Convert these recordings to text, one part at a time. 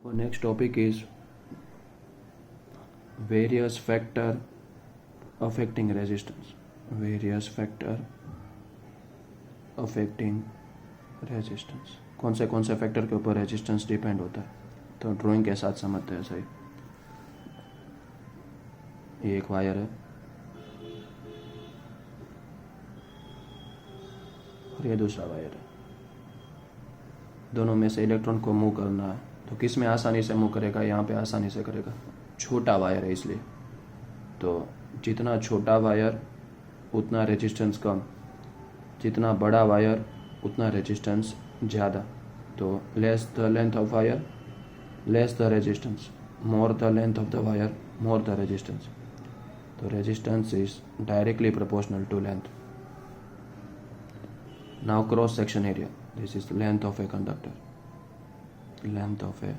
Our next topic is various factor affecting resistance. Various factor affecting resistance, कौन से factor के ऊपर resistance depend होता है, तो ड्राइंग के साथ समझते हैं। सही, ये एक वायर है और ये दूसरा वायर है। दोनों में से इलेक्ट्रॉन को मूव करना है, तो किस में आसानी से मूव करेगा? यहाँ पे आसानी से करेगा। छोटा वायर है इसलिए, तो जितना छोटा वायर उतना रेजिस्टेंस कम, जितना बड़ा वायर उतना रेजिस्टेंस ज़्यादा। तो less the length of wire less the resistance, more the length of the wire more the resistance. तो resistance is directly proportional to length. Now cross section area, this is length of a conductor, length of a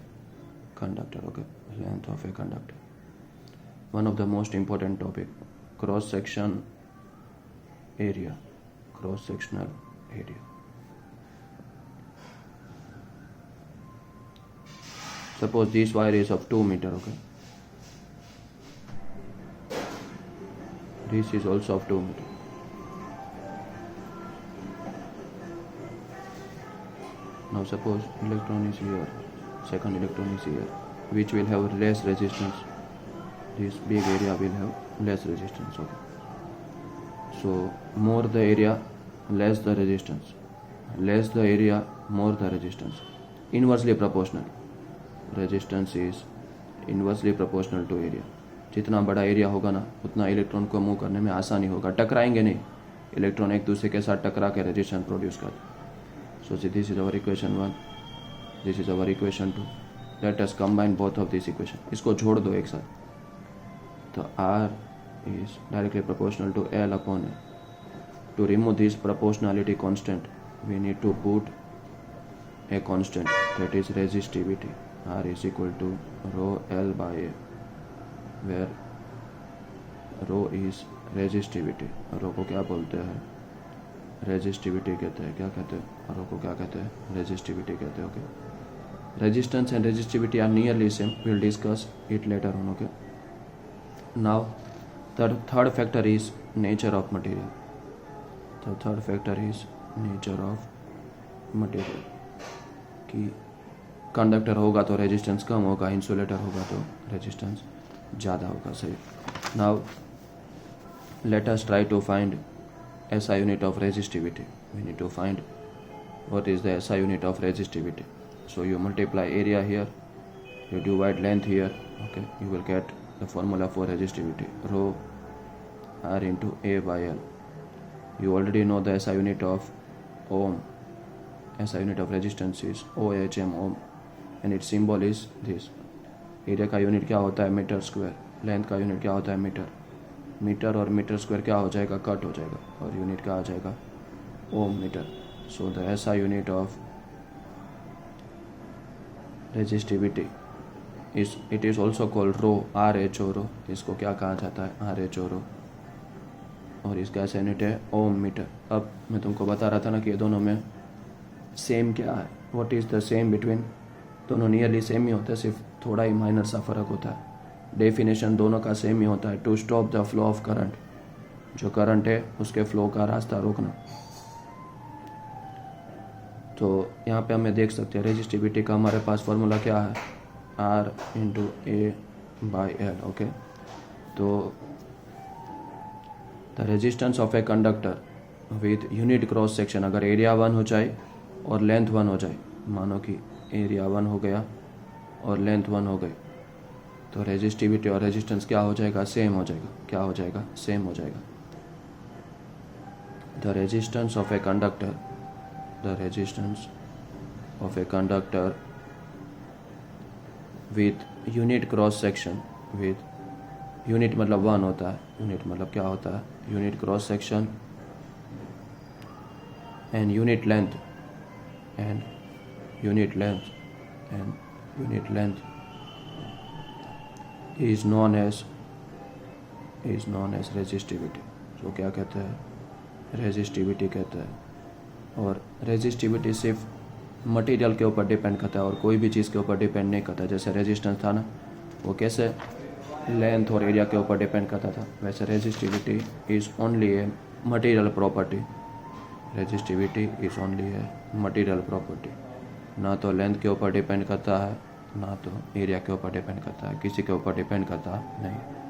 conductor. Okay, length of a conductor, one of the most important topic, cross section area, cross sectional area. Suppose this wire is of 2 meter. Okay, this is also of 2 meter. Now suppose electron is here, second electron is here, which will have less resistance. This big area will have less resistance. Okay, so more the area, less the resistance, less the area, more the resistance. Inversely proportional, resistance is inversely proportional to area. जितना बड़ा area होगा ना, उतना electron को move करने में आसानी होगा। टकराएंगे नहीं, इलेक्ट्रॉन एक दूसरे के साथ टकरा के रेजिस्टेंस प्रोड्यूस करते। So this is our equation 1, this is our equation 2. Let us combine both of this equation. इसको जोड़ दो एक साथ, तो R is directly proportional to L upon A. To remove this proportionality constant, we need to put a constant, that is resistivity. R is equal to rho L by A, where rho is resistivity. rho को क्या बोलते हैं? Resistivity कहते हैं. क्या कहते हैं? rho को क्या कहते हैं? Resistivity कहते हैं. Okay, resistance and resistivity are nearly same. We'll discuss it later on. Okay, now the third factor is nature of material. The third factor is nature of material, कि कंडक्टर होगा तो resistance कम होगा, insulator होगा तो resistance ज़्यादा होगा. सही. Now let us try to find SI unit of resistivity. We need to find what is the SI unit of resistivity. So you multiply area here, you divide length here. Okay, you will get the formula for resistivity, rho R into A by L. You already know the SI unit of ohm. SI unit of resistance is OHM, ohm, and its symbol is this. Area का unit क्या होता है? Metre square. Length का unit क्या होता है? Metre. Metre और metre square क्या हो जाएगा? कट हो जाएगा, और यूनिट क्या आ जाएगा? Ohm metre. So the SI unit of resistivity is it is also called rho, RH rho. इसको क्या कहा जाता है? RH रो. और इसका ऐसा यूनिट है ओम मीटर. अब मैं तुमको बता रहा था ना कि ये दोनों में सेम क्या है. What is the same between? दोनों नियरली सेम ही होता है, सिर्फ थोड़ा ही माइनर सा फ़र्क होता है. डेफिनेशन दोनों का सेम ही होता है, to stop the flow of current. जो करंट है उसके फ्लो का रास्ता रोकना. तो यहाँ पे हमें देख सकते हैं रेजिस्टिविटी का हमारे पास फॉर्मूला क्या है? R into A by L. Okay, तो the resistance of a conductor with unit cross section, अगर एरिया 1 हो जाए और लेंथ 1 हो जाए, मानो कि एरिया 1 हो गया और लेंथ 1 हो गई, तो रेजिस्टिविटी और रेजिस्टेंस क्या हो जाएगा? सेम हो जाएगा. क्या हो जाएगा? सेम हो जाएगा. The resistance of a conductor, the resistance of a conductor with unit cross section, with unit मतलब 1 होता है. यूनिट मतलब क्या होता है? Unit cross section and unit length, and unit length, and unit length is known as resistivity. तो क्या कहते हैं? रेजिस्टिविटी कहते हैं. और रेजिस्टिविटी सिर्फ मटेरियल के ऊपर डिपेंड करता है और कोई भी चीज़ के ऊपर डिपेंड नहीं करता। जैसे रेजिस्टेंस था ना, वो कैसे लेंथ और एरिया के ऊपर डिपेंड करता था, वैसे resistivity is only a material property. Resistivity is only a material property, ना तो लेंथ के ऊपर डिपेंड करता है, ना तो एरिया के ऊपर डिपेंड करता है, किसी के ऊपर डिपेंड करता नहीं।